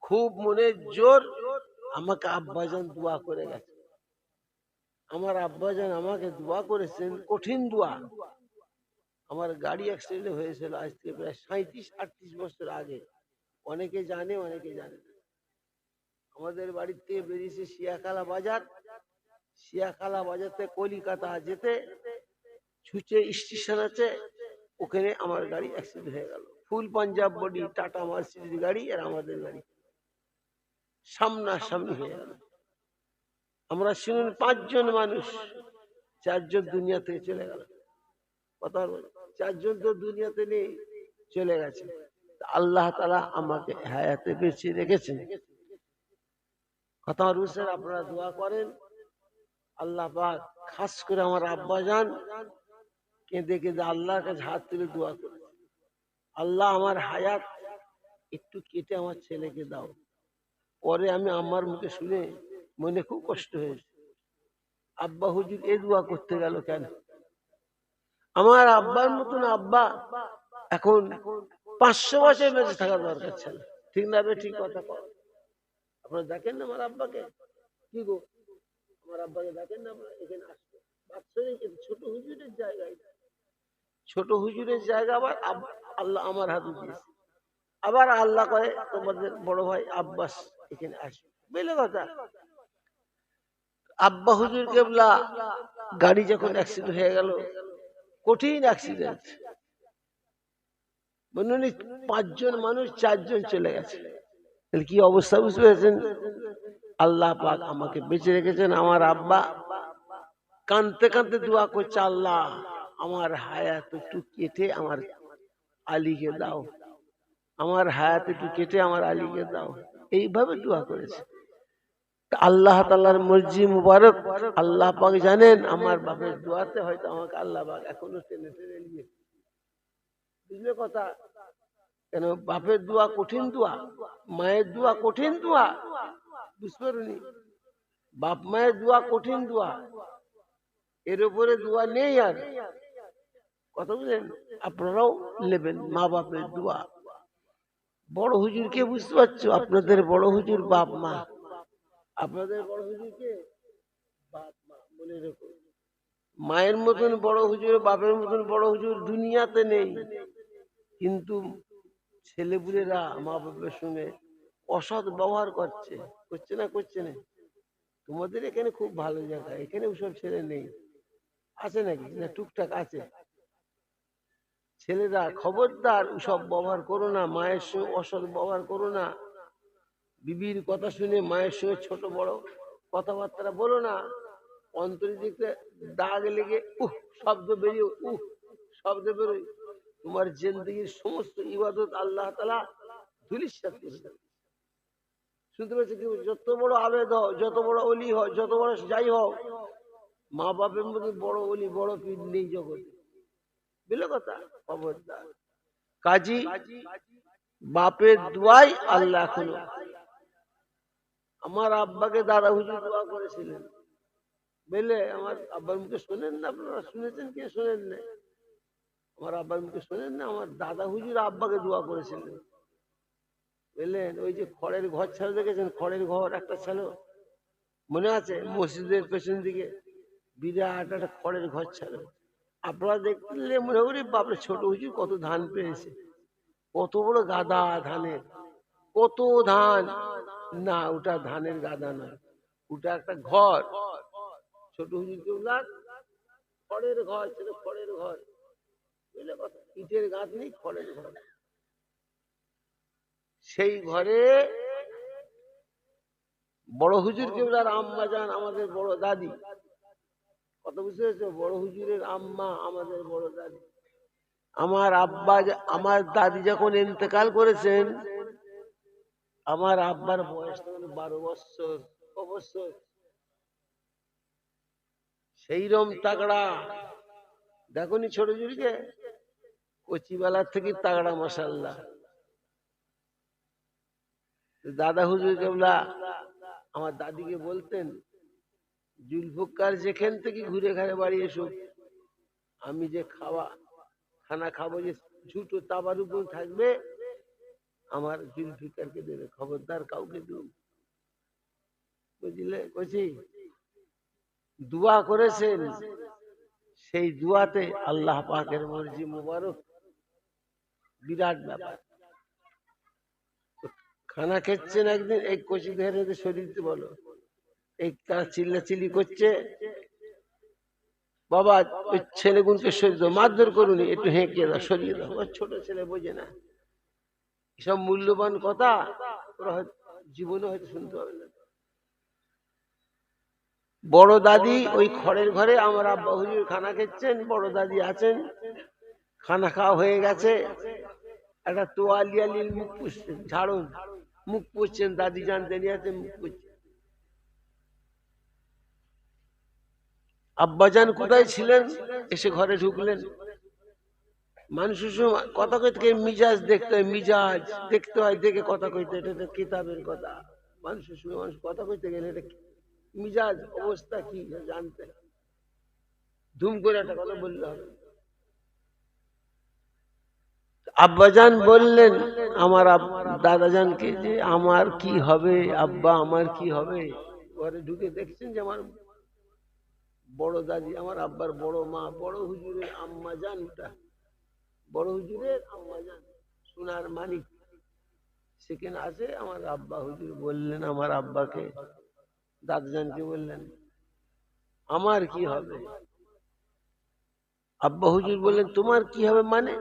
খুব মনের জোর আমাকে আব্বাজান দোয়া করে গেছে। আমার আব্বাজান আমাকে দোয়া করেছেন, কঠিন দোয়া। আমার গাড়ি অ্যাক্সিডেন্ট হয়েছিল আজ থেকে প্রায় 37-38 বছর আগে। অনেকে জানে, অনেকে জানে না। আমাদের বাড়ির থেকে বেরিয়েছে শিয়াখালা বাজার, শিয়াখালা বাজার থেকে কলিকাতা যেতে ছুঁচে স্টেশন আছে, ওখানে আমার গাড়ি অ্যাক্সিডেন্ট হয়ে গেল। ফুল পাঞ্জাব বডি টাটা মার্সিডিজ গাড়ি আর আমাদের গাড়ি সামনাসামনি হয়ে গেল। আমরা শুনুন 5 জন মানুষ, 4 জন দুনিয়া থেকে চলে গেল। কথা বল, 4 জন তো দুনিয়াতে নেই, চলে গেছে। আল্লাহ তাআলা আমাকে হায়াতে বেঁচে রেখেছেন। কথা বুঝছেন? আপনারা দোয়া করেন আল্লাহ পাক, খাস করে আমার আব্বাজান কেঁদে কেঁদে আল্লাহর কাছে হাত তুলে দোয়া করে, আল্লাহ আমার হায়াত একটু কেটে আমার ছেলেকে দাও। পরে আমি আমার মুখে শুনে মনে খুব কষ্ট হয়েছে, আব্বা হুজুর এই দোয়া করতে গেল কেন? আমার আব্বার মতন আব্বা এখন 500 বছর বেঁচে থাকার দরকার ছিল। ঠিক না? ঠিক কথা কর। আপনারা দেখেন না আমার আব্বাকে? কি গো, আমার আব্বাকে দেখেন না আপনারা? এখানে আসবে বাচ্চাদের ছোট হুজুরের জায়গায়, ছোট হুজুরের জায়গা আবার আল্লাহ আমার হাতে দিয়েছে। আবার আল্লাহ করে তোমাদের বড় ভাই আব্বাস এখানে আসবে। বেলে কথা, আব্বা হুজুর কেবলা গাড়ি যখন অ্যাক্সিডেন্ট হয়ে গেল, কঠিন অ্যাক্সিডেন্ট, মনে 5 জন মানুষ 4 জন চলে গেছে। তাহলে কি অবস্থা বুঝতে পেরেছেন? আল্লাহ পাক আমাকে বেঁচে রেখেছেন। আমার আব্বা কাঁদতে কাঁদতে দোয়া করছে, আল্লাহ আমার হায়াত একটু কেটে আমার আলীকে দাও, আমার হায়াত একটু কেটে আমার আলীকে দাও। এইভাবে দোয়া করেছে। আল্লাহ তাআলার মর্জি মুবারক, আল্লাহ পাক জানেন আমার বাপের দোয়াতে হয়তো আমাকে আল্লাহ পাক এখনো টেনে টেনে নিয়ে, বুঝলে কথা? কেন বাপের দোয়া কঠিন দোয়া, মায়ের দোয়া কঠিন দোয়া, বুঝতে পারুনি? বাপ মায়ের দোয়া কঠিন দোয়া, এর উপরে দোয়া নেই আর। কথা বুঝলেন? আপনারাও নেবেন মা বাপের দোয়া। বড় হুজুরকে বুঝতে পারছো? আপনাদের বড় হুজুর বাপ মা, আপনাদের বড় হুজুরকে বাপ মা, মনে রেখো। মায়ের মতন বড় হুজুর, বাপের মতন বড় হুজুর দুনিয়াতে নেই। কিন্তু ছেলেপুলেরা মা বাপের সঙ্গে অসৎ ব্যবহার করছে, করছে না? করছে না? তোমাদের এখানে খুব ভালো জায়গা, এখানে ওসব ছেলে নেই, আছে নাকি? না টুকটাক আছে। ছেলেরা খবরদার ওসব ব্যবহার করো না, মায়ের সঙ্গে অসৎ ব্যবহার করো না। বিবির কথা শুনে মায়ের সঙ্গে ছোট বড় কথাবার্তা বলো না। অন্তরে দিকে দাগ লেগে শব্দ বেরিয়ে শব্দ বেরোয়, তোমার জিন্দেগির সমস্ত ইবাদত আল্লাহ তাআলা ধুলিস্যাৎ করে দেবে। শুনতে পাচ্ছি কি? যত বড় আবেদ হও, যত বড় অলি হও, যত বড় যাই হও, মা বাপের মধ্যে বড় অলি বড় পীর নেই জগতে। বুঝলে কথা? খবরদার। কাজী বাপের দোয়াই আল্লাহ এখনো। আমার আব্বাকে দাদা হুজুর দোয়া করেছিলেন, বুঝলে? আমার আব্বার মুখে শোনেন না আপনারা? শুনেছেন কে শোনেন না? আমার আব্বার মুখে শোনেন না? আমার দাদা হুজুর আব্বাকে দোয়া করেছিলেন, বুঝলেন? ওই যে খড়ের ঘর ছিল, দেখেছেন খড়ের ঘর একটা ছিল, মনে আছে? মসজিদের পেছন দিকে বিরাট একটা খড়ের ঘর ছিল। আপনারা দেখলে মনে করি বাপরে ছোট হুজুর কত ধান পেয়েছে, কত বড় গাদা ধানের, কত ধান। না, ওটা ধানের গাদা নয়, ওটা একটা ঘর। ছোট হুজুর কেবলা খড়ের ঘর ছিল, খড়ের ঘর, বুঝলে কথা? ইটের গাছ নেই, খড়ের ঘর। সেই ঘরে বড় হুজুর কেবলার আম্মা যান আমাদের বড় দাদি। কত বুঝতে পেরেছো? বড় হুজুরের আম্মা আমাদের বড় দাদি। আমার আব্বা, আমার দাদি যখন ইন্তেকাল করেছেন, আমার আব্বার বয়স তখন 12 বছর, অবশ্যই সেইরম তাগড়া। দেখনি ছোট হুজুরকে? কচিবেলার থেকে তাগড়া, মাশাআল্লাহ। দাদা হুজুর কেবলা আমার দাদিকে বলতেন, জুলফুকার যেখান থেকে ঘুরে ঘাড়ে বাড়ি এসো, আমি যে খানা খাবো, যে ঝুটো তাবার উপর থাকবে, আমার জুলফিকারকে দেবে, খবরদার কাউকে দিও, বুঝলে? বলছি দোয়া করেছেন, সেই দোয়াতে আল্লাহ পাকের মর্জি মুবারক, বিরাট ব্যাপার। খানা খেচ্ছেন একদিন, এই কচি ধরে শরীরতে বলো, এই তারা চিল্লাচিল্লি করছে, বাবা ওই ছেলেগুনকে সরিয়ে দাও, মারধর করুন, একটু হেঁকে দাও, সরিয়ে দাও। ওর ছোট ছেলে বোঝে না এসব মূল্যবান কথা, ওরা হয়তো জীবনে হয়তো শুনতে হবে না। বড় দাদি ওই খড়ের ঘরে আমার আব্বা হুজুর খানা খেচ্ছেন, বড় দাদি আছেন, খানা খাওয়া হয়ে গেছে, একটা তোয়ালিয়া নিয়ে মুখ পুষছেন, ঝাড়ুন, মুখ পুষছেন, দাদি জানতে নিয়ে আছে, মুখ পুষছেন। আব্বাজান কোথায় ছিলেন, এসে ঘরে ঢুকলেন। মানুষের সময় কথা কইতে মিজাজ দেখতে হয়, মিজাজ দেখতে হয়, দেখে কথা কইতে, এটা তো কিতাবের কথা। মানুষের সঙ্গে মানুষ কথা কইতে গেলে এটা মিজাজ অবস্থা কি জানতে হয়। ধুম করে একটা কথা বললে হবে। আব্বাজান বললেন আমার দাদাজানকে যে আমার কি হবে আব্বা, আমার কি হবে। ঘরে ঢুকে দেখছেন যে আমার বড় দাদি, আমার আব্বার বড় মা, বড় হুজুরের আম্মা জান, ওটা বড় হুজুরের আম্মা জান, সোনার মানিক, সেখানে আছে। আমার আব্বা হুজুর বললেন আমার আব্বাকে, দাদাজানকে বললেন আমার কি হবে। আব্বা হুজুর বললেন তোমার কি হবে মানে।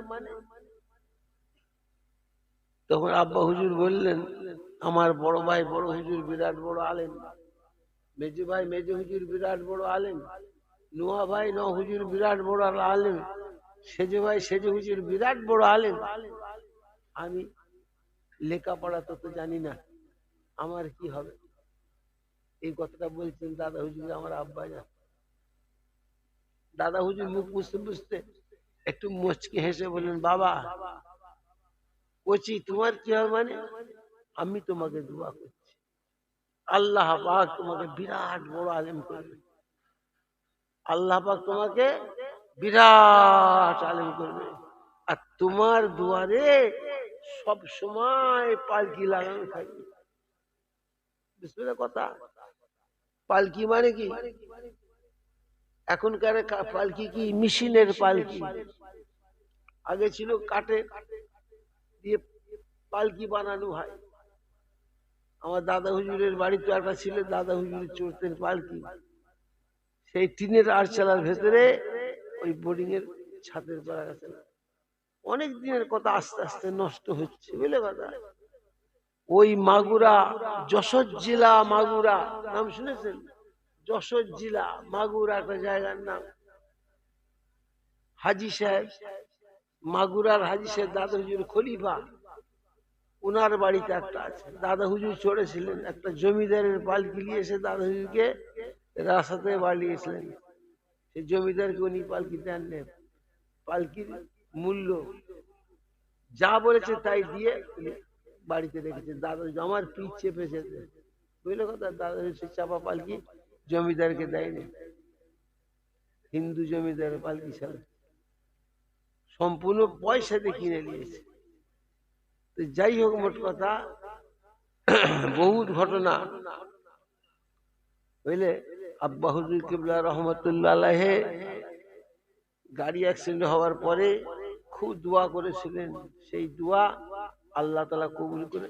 তখন আব্বা হুজুর বললেন আমার বড় ভাই বড় হুজুর বিরাট বড় আলেম, মেজো ভাই মেজো হুজুর বিরাট বড় আলেম, নোয়া ভাই ন হুজুর বিরাট বড় আলেম, সেজে ভাই সেজে হুজুর বিরাট বড় আলেম, আমি লেখাপড়া তো জানি না, আমার কি হবে। এই কথাটা বলছেন দাদা হুজুর, আমার আব্বা জান। দাদা হুজুর মুখ বুঝতে বুঝতে একটু মুচকি হেসে বললেন বাবা কচি তোমার কি হবে মানে, আমি তোমাকে দোয়া করছি আল্লাহ পাক তোমাকে বিরাট বড় আলেম করবে, আল্লাহ পাক তোমাকে বিরাট আলেম করবে, আর তোমার দুয়ারে সব সময় পালকি লাগানো থাকবে। বুঝলে কথা, পালকি মানে কি, এখনকার পালকি কি মেশিনের পালকি, আগে ছিল কাঠে দিয়ে পালকি বানানো হয়। আমার দাদা হুজুরের বাড়িতে একটা ছিল, দাদা হুজুরের চড়তেন পালকি, সেই টিনের আরচালার ভেতরে ওই বোর্ডিং এর ছাদের পড়া গেছে। অনেক দিনের কথা, আস্তে আস্তে নষ্ট হচ্ছে, বুঝলে কথা। ওই মাগুরা, যশোর জেলা মাগুরা, নাম শুনেছেন? যশোর জেলা মাগুরা একটা জায়গার নাম। হাজি সাহেব, মাগুরার হাজি সাহেব দাদা হুজুর খলিফা, ওনার বাড়িতে একটা আছে। দাদা হুজুর চড়েছিলেন একটা জমিদারের পালকি নিয়ে এসে দাদা হুজুরকে রাস্তাতে বাড়িয়েছিলেন। সেই জমিদারকে উনি পালকিতে আনলেন, পালকির মূল্য যা বলেছে তাই দিয়ে বাড়িতে রেখেছে। দাদা আমার পিঠ চেপেছে, বুঝলে কথা। দাদা সে চাপা পালকি জমিদারকে দেয়নি, হিন্দু জমিদারের পালকি ছিল, সম্পূর্ণ পয়সা দিয়ে কিনে নিয়েছে। তো যাই হোক, মোট কথা বহুত ঘটনা, বুঝলে। আব্বা হুজুর কিবলা রহমতুল্লাহ আলাইহি গাড়ি অ্যাক্সিডেন্ট হওয়ার পরে খুব দোয়া করেছিলেন, সেই দোয়া আল্লাহ তাআলা কবুল করে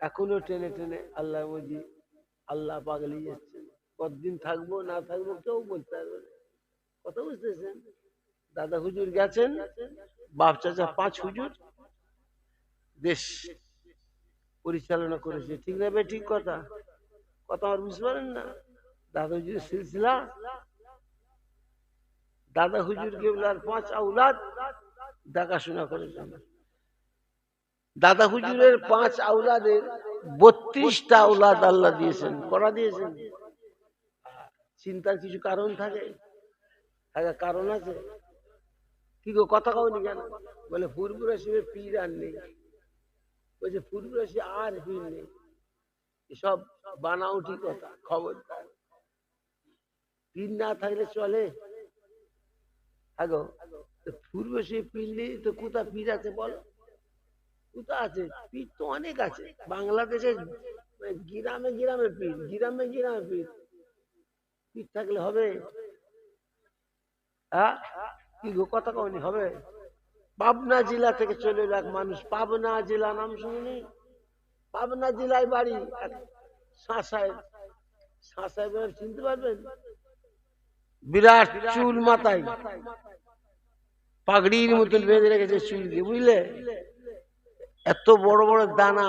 এখনো টেনে টেনে আল্লাহ মজি আল্লাহ পাক নিয়ে যাচ্ছেন। কতদিন থাকবো না থাকবো কেউ বলতে পারবে না, কথা বুঝতেছেন। দাদা হুজুর গেছেন, বাপ চাচা 5 হুজুর দেশ পরিচালনা করেছে, ঠিক না? ঠিক কথা, কথা আর বুঝতে পারেন না। দাদা হুজুর সিলসিলা, দাদা হুজুর কেবলার 5 আওলাদ দেখাশোনা করেছেন। দাদা হুজুরের 5 আওলাদের 32টা আওলাদ আল্লাহ দিয়েছেন, করা দিয়েছেন। চিন্তার কিছু কারণ থাকে, কারণ আছে কি গো, কথা কওনি কেন? বলে পূর্বরাশির পীর আর নেই, বলছে পূর্বরাশি আর পীর নেই, এসব বানাউটি কথা, খবরদার। পীর না থাকলে চলে? আগো পূর্বরাশি পীর নেই তো কোথা পীর আছে বলো? কোথা আছে? পীর তো অনেক আছে বাংলাদেশে, গ্রামে গ্রামে পীর, গ্রামে গ্রামে পীর। পীর থাকলে হবে? হ্যাঁ, কি গো, কথা কওনি হবে? পাবনা জেলা থেকে চলে এলো এক মানুষ, পাবনা জেলা, নাম শুনিনি? পাবনা জেলায় বাড়ি, শাহ সাহেব। শাহ সাহেব চিনতে পারবেন? বিরাট চুল মাথায়, পাগড়ির মতন বেঁধে রেখেছে চুল দিয়ে, বুঝলে? এত বড় বড় দানা,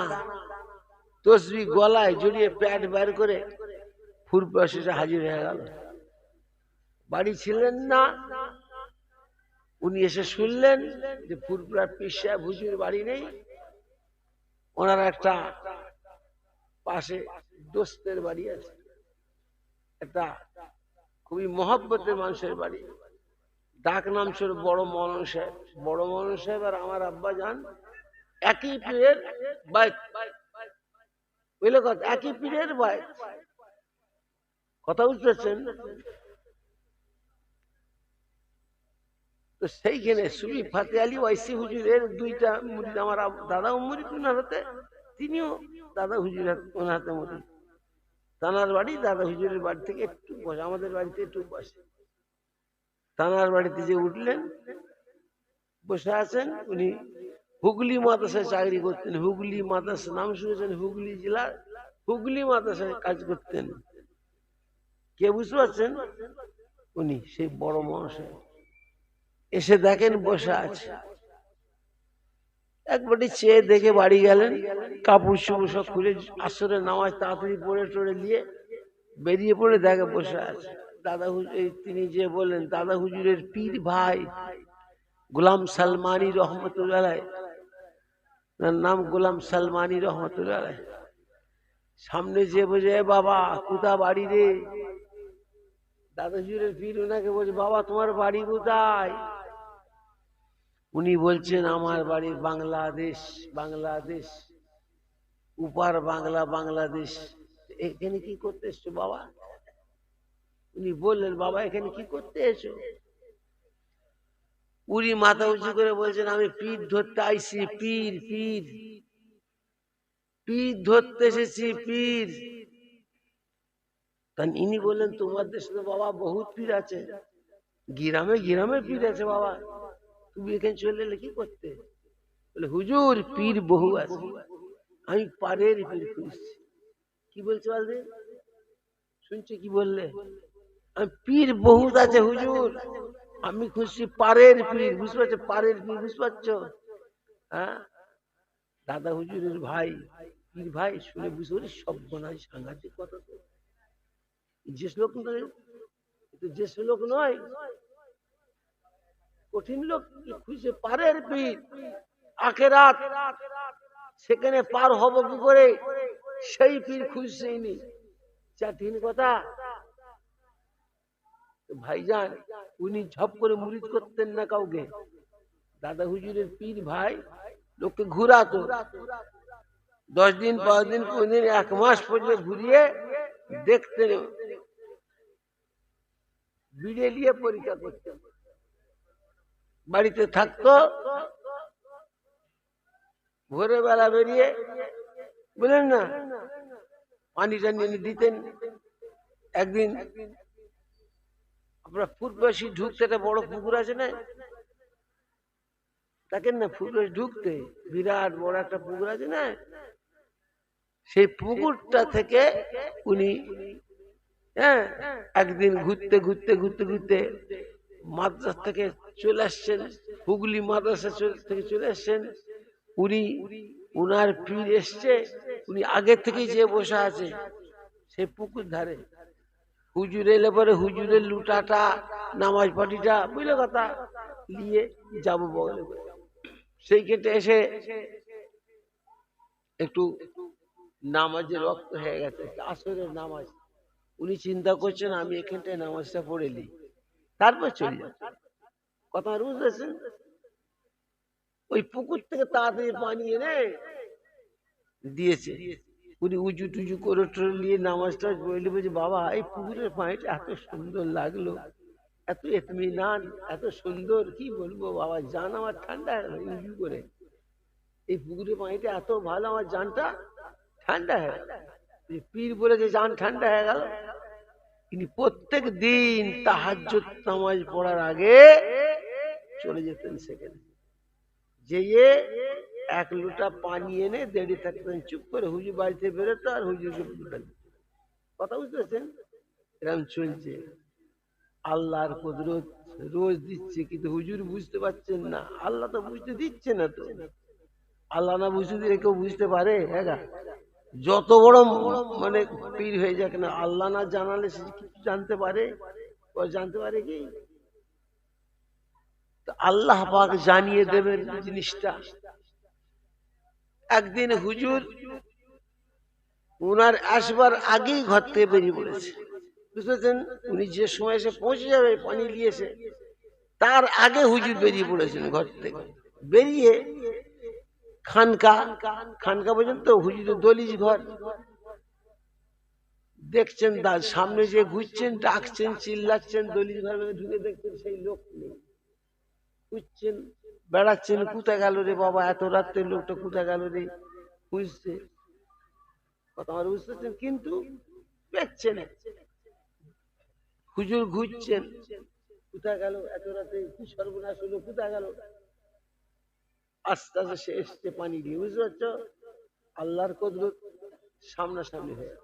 তসবি গলায় জড়িয়ে প্যাট বের করে ফুরপুরা শেষে হাজির হয়ে গেল। বাড়ি ছিলেন না, উনি এসে শুনলেন যে ফুরপুরার পীর সাহেব হুজুর বাড়ি নেই। ওনার একটা পাশে দোস্তের বাড়ি আছে, একটা খুবই মহব্বতের মানুষের বাড়ি, ডাক নাম ছিল বড় মৌলানা সাহেব। বড় মৌলানা সাহেব আর আমার আব্বা যান একই পীরের বাইক, বুঝলে কথা, একই পীরের বাইক, কথা বুঝতেছেন? তো সেইখানে সুফি ফাতে আলী ওয়াইসি হুজুরের দুইটা মুরিদ, আমার দাদাও মুরিদ ওনার হাতে, তিনিও দাদা হুজুর ওনার হাতে মুরিদ। তানার বাড়ি দাদা হুজুরের বাড়ি থেকে একটু বসে, আমাদের বাড়িতে একটু বসে। তানার বাড়িতে যে উঠলেন, বসে আছেন উনি, হুগলি মাদ্রাসায় চাকরি করতেন। হুগলি মাদ্রাসা নাম শুনেছেন? হুগলি জেলার হুগলি মাদ্রাসায় কাজ করতেন। কে বুঝতে পারছেন? উনি সেই বড় মহাশয়। এসে দেখেন বসে আছে, একবারটি চেয়ে দেখে বাড়ি গেলেন, কাপড় চোপড় সব খুলে আসরের নামাজ তাড়াতাড়ি পড়ে টড়ে দিয়ে বেরিয়ে পড়ে দেখে বসে আছে দাদা হুজুর। তিনি যে বললেন দাদা হুজুরের পীর ভাই গোলাম সালমানি রহমতুল্লাহ আলাইহ, নাম গোলাম সালমানি রহমতুল্লাহ আলাইহ। সামনে যে বলছে, বাবা কোথা বাড়ি রে? দাদা হুজুরের পীর ওনাকে বলছে, বাবা তোমার বাড়ি কোথায়? উনি বলছেন, আমার বাড়ি বাংলাদেশ। বাংলাদেশ, উপার বাংলা, বাংলাদেশ। এখানে কি করতে এসছো বাবা? উনি বললেন, বাবা এখানে কি করতে এসো? উনি মাথা উঁচু করে বলছেন, আমি পীর ধরতে আইছি, পীর পীর পীর ধরতে এসেছি, পীর। তখন ইনি বললেন, তোমার দেশে তো বাবা বহুত পীর আছে, গ্রামে গ্রামে পীর আছে বাবা, তুমি এখানে চলে এলে কি করতে? বলে, হুজুর পীর বহু আছে, আমি পারের পীর খুঁজছি। কি বলছে বলতে? শুনছে কি বললে? আমি পীর বহুত আছে হুজুর, আমি খুঁজছি পারের পীর। বুঝতে পারছো? পারের পীর বুঝতে পারছো? হ্যাঁ, দাদা হুজুরের ভাই, পীর ভাই। শুনে বুঝতে পারি সর্বনাশ, সাংঘাতিক কথা। তো যে লোক নয়, যে লোক নয়, কঠিন লোক। খুঁজছে পারের পীর, আখেরাত সেখানে পার হব কি করে, সেই পীর খুঁজছে ইনি। চাঠিন কথা। ভাইজান উনি ঝপ করে মুরিদ করতেন না কাউকে। দাদা হুজুরের পীর ভাই লোককে ঘুরাতো, 10 দিন 5 দিন, কোন দিন 1 মাস পর্যন্ত ঘুরিয়ে দেখতেন, বিড়ে নিয়ে পরীক্ষা করতেন। বাড়িতে থাকতো, ভোরের বেলা বেরিয়ে, বুঝলেন না, পানি টানি দিতেন। একদিন আপনার ফুটবাসী ঢুকতে একটা বড় পুকুর আছে না, দেখেন না, ফুটবাসী ঢুকতে বিরাট বড় একটা পুকুর আছে না, সেই পুকুরটা থেকে উনি, হ্যাঁ, একদিন ঘুরতে ঘুরতে ঘুরতে ঘুরতে মাদ্রাসা থেকে চলে আসছেন, হুগলি মাদ্রাসা থেকে চলে আসছেন। উনি, উনার পীর এসছে, উনি আগে থেকেই যে বসে আছে সেই পুকুর ধারে। হুজুর এলে পরে হুজুরের লুটাটা, নামাজ পাটিটা, বুঝলে কথা, নিয়ে যাবো বলে সেই ক্ষেত্রে এসে একটু নামাজের রক্ত হয়ে গেছে, আসরের নামাজ। উনি চিন্তা করছেন আমি এখানটায় নামাজটা পড়ে নিই, তারপর চলে যাবে। কথা বুঝতেছেন? ওই পুকুর থেকে তাড়াতাড়ি পানি এনে দিয়েছে। উনি উঁচু টুচু করে নিয়ে নামাজটা পড়লে বলছে, বাবা এই পুকুরের পানিটা এত সুন্দর লাগলো, এত ইতমিনান, এত সুন্দর, কি বলবো বাবা, জান আমার ঠান্ডা উঁচু করে। এই পুকুরের পানিটা এত ভালো, আমার জানটা ঠান্ডা হয়ে গেল। পীর বলে যে জান ঠান্ডা হয়ে গেল। তিনি প্রত্যেক দিন তাহাজ্জুদ নামাজ পড়ার আগে চলে যেতেন সেখানে, যেয়ে 1 লোটা পানি এনে দেড়ে থাকতেন চুপ করে। হুজুর বাড়িতে বেরোতো আর হুজুরকে বলতেন। কথা বুঝতে পারছেন? এরকম চলছে। আল্লাহর কুদরত রোজ দিচ্ছে, কিন্তু হুজুর বুঝতে পারছেন না। আল্লাহ তো বুঝতে দিচ্ছে না। তো আল্লাহ না বুঝতে দিলে কেউ বুঝতে পারে? হ্যাঁ, যত বড় মানে পীর হয়ে যাক না, আল্লাহ না জানালে সে কিছু জানতে পারে? ও জানতে পারে কি? আল্লাহ পাক জানিয়ে দেবেন জিনিসটা। একদিন হুজুর ওনার আসবার আগেই ঘর থেকে বেরিয়ে পড়েছে, বুঝতেছেন? উনি যে সময় এসে পৌঁছে যাবে পানি নিয়েছে, তার আগে হুজুর বেরিয়ে পড়েছেন ঘর থেকে। বেরিয়ে খানকা পর্যন্ত হুজুরের দলিজ ঘর দেখছেন, সামনে যে ঘুরছেন, ডাকছেন, চিল্লাচ্ছেন, দলিজ ঘর ঢুকে দেখছেন সেই লোক নেই। খুঁজছেন, বেড়াচ্ছেন, কোথায় গেল রে বাবা, এত রাত্রের লোকটা কোথায় গেল রে, খুঁজছে। কথা আমার বুঝতেছেন? কিন্তু পেচ্ছেন না। হুজুর ঘুরছেন, কোথায় গেল এত রাতে, কি সর্বনাশ হলো, কোথায় গেল? আস্তে আস্তে সে এসছে পানি দিয়ে, বুঝতে পারছো? আল্লাহর কুদরত সামনাসামনি হয়ে।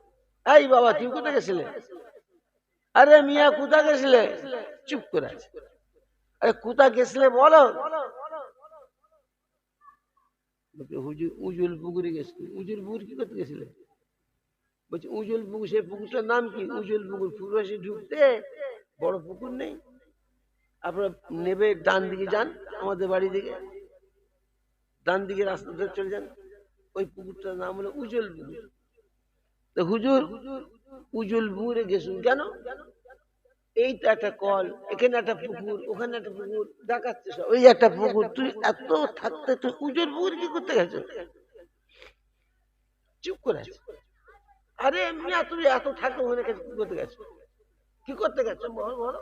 এই বাবা, তুই কোথায় গেছিলে? আরে মিয়া, কোথায় গেছিলে? চুপ করে আছে। আরে কোথায় গেছিলে বলো। হুজুর উজুল পুকুরে গেছিল। উজুল পুকুর কি করতে গেছিলে? বলছি উজুল পুকুর, সেই পুকুরটার নাম কি? উজুল পুকুর। পূর্বাসী ঢুকতে বড় পুকুর নেই? আপনারা নেবে ডান দিকে যান, আমাদের বাড়ি দিকে ডান দিকে রাস্তা ধরে চলে যান, ওই পুকুরটার নাম হলো উজুল পুকুর। তো হুজুর উজুল পুকুরে গেছুন কেন? এই তো একটা কল, এখানে একটা পুকুর, ওখানে একটা পুকুর দেখাচ্ছে, সব ওই একটা পুকুর। তুই এত থাকতে তুই উজুল পুকুর কি করতে গেছো? চুপ করে আছে। আরে মিয়া, তুমি এত থাকো ওখানে কি করতে গেছো? কি করতে গেছো বলো বলো।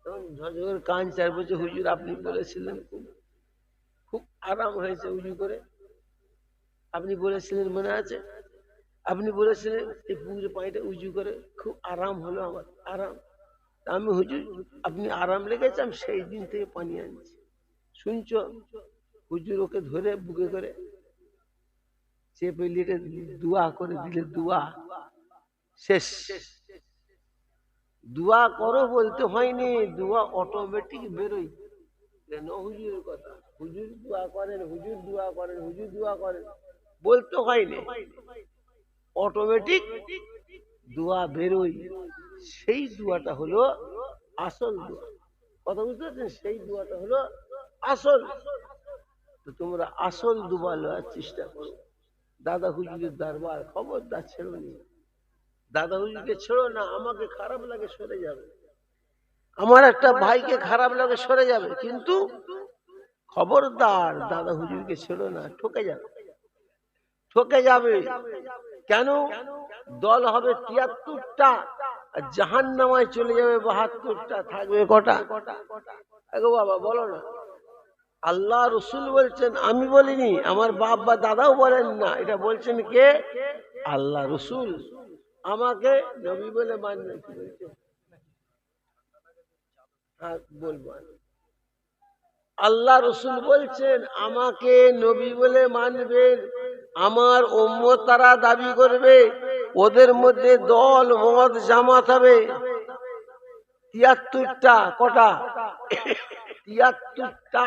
তখন ঝরঝর কান চার বলছে, হুজুর আপনি বলেছিলেন খুব আরাম হয়েছে উজু করে। আপনি বলেছিলেন, মনে আছে? আপনি বলেছিলেন এই পুকুরের পানিটা উজু করে খুব আরাম হলো আমার, আরাম। আমি হুজুর আপনি আরাম লেগেছে, আমি সেই দিন থেকে পানি আনছি। শুনছো? হুজুর ওকে ধরে বুকে করে চেপে লিটে দোয়া করে দিলে, দোয়া শেষ। দোয়া করো বলতে হয়নি, দোয়া অটোমেটিক বেরোই। হুজুরের কথা, হুজুর দোয়া করেন, হুজুর দোয়া করেন, হুজুর দোয়া করেন বলতে হয়নি, অটোমেটিক দোয়া বেরোই। সেই দোয়াটা হলো আসল দোয়া। কথা বুঝতে পারছেন? সেই দোয়াটা হলো আসল। তো তোমরা আসল দোয়া লওয়ার চেষ্টা করো। দাদা হুজুরের দরবার খবরদার ছেড়ো নি। দাদা হুজুরকে ছেড়ো না, আমাকে খারাপ লাগে সরে যাবে, আমার একটা ভাইকে খারাপ লাগে সরে যাবে, কিন্তু খবরদার দাদা হুজুরকে ছেড়ো না, ঠকে যাবে, ঠকে যাবে। কেন? দল হবে ৭৩টা, আর জাহান্নামায় চলে যাবে ৭২টা, থাকবে কটা? এগো বাবা বলো না। আল্লাহ রসুল বলছেন, আমি বলিনি, আমার বাপ বা দাদাও বলেন না, এটা বলছেন কে? আল্লাহ রসুল। আমাকে নবী বলে মানবে, কি বলছে? হ্যাঁ বলবো। আল্লাহ রসুল বলছেন আমাকে নবী বলে মানবেন, আমার উম্মত তারা দাবি করবে, ওদের মধ্যে দল মত জামাত হবে ৭৩টা। কটা? ৭৩টা।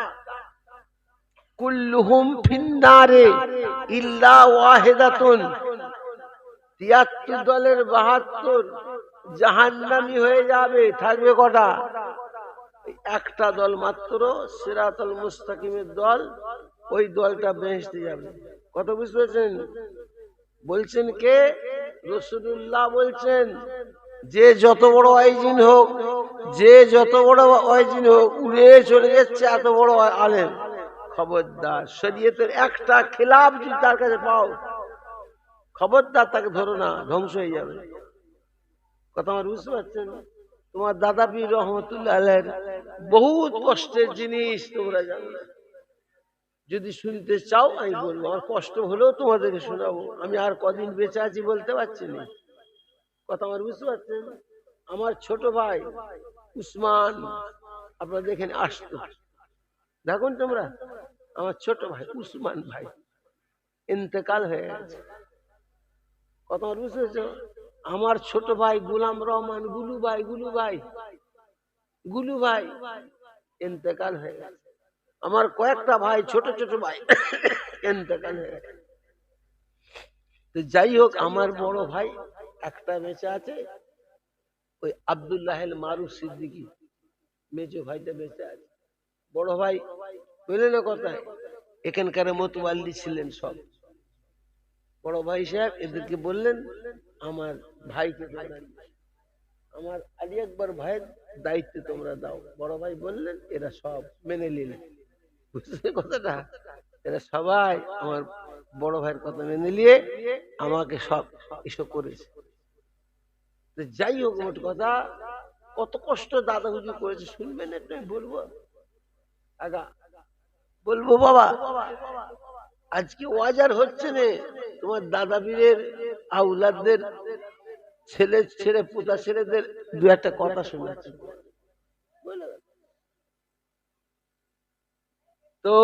কুল্লুহুম ফিন্নারে ইল্লা ওয়াহিদাতুন। ৭৩ দলের ৭২ জাহান্নামী হয়ে যাবে, থাকবে কটা? একটা দল মাত্র, সিরাতুল মুস্তাকিমের দল, ওই দলটা বেহেশতে যাবে। কত বুঝতে পেরেছেন? বলছেন কে? রাসূলুল্লাহ বলছেন, যে যত বড় আইজিন হোক, যে যত বড় আইজিন হোক, উড়ে চলে যাচ্ছে এত বড় আলেম, খবরদার শরীয়তের একটা খিলাফ যদি তার কাছে পাও, খবরদার তাকে ধরো না, ধ্বংস হয়ে যাবে। কথা আমার বুঝতে পারছেন? তোমার দাদা পীর রহমতুল্লাহ আলাইহির বহুত কষ্টের জিনিস তোমরা জানো না। যদি শুনতে চাও আমি বলবো, আমার কষ্ট হলেও তোমাদেরকে শোনাবো। আমি আর কদিন বেঁচে আছি বলতে পারছি না, কথা আমার বুঝতে পারছেন? আমার ছোট ভাই উসমান, আপনারা দেখেন আসতো, দেখুন তোমরা, আমার ছোট ভাই উসমান ভাই ইন্তেকাল হয়ে গেছে, কথা আমার বুঝতে পারছো? আমার ছোট ভাই গোলাম রহমান গুলু ভাই, গুলু ভাই ইন্তেকাল হয়ে গেছে। আমার কয়েকটা ভাই, ছোট ছোট ভাই ইন্তেকাল হয়ে গেছে। তো যাই হোক, আমার বড় ভাই একটা বেঁচে আছে, ওই আব্দুল্লাহ মারুফ সিদ্দিকী, মেজো ভাইটা বেঁচে আছে। বড় ভাই বললেন না কথায়, এখানকার মতওয়াল্লি ছিলেন সব। বড় ভাই সাহেব এদেরকে বললেন আমার ভাইকে আমার আলী আকবর ভাইয়ের দায়িত্ব তোমরা দাও। বড় ভাই বললেন, এরা সব মেনে নিলেন, বুঝলে কথাটা? এরা সবাই আমার বড় ভাইয়ের কথা মেনে নিয়ে আমাকে সব এসব করেছে। যাই হোক, মোট কথা, কত কষ্ট দাদা হুজুর করেছে শুনবেন একটু? আমি বলবো আগা, বলবো বাবা, আজকে ওয়াজার হচ্ছে না, তোমার দাদা বীরের আউলাদদের ছেলে ছেলে পোতা ছেলেদের দু একটা কথা শোনাচ্ছে। তো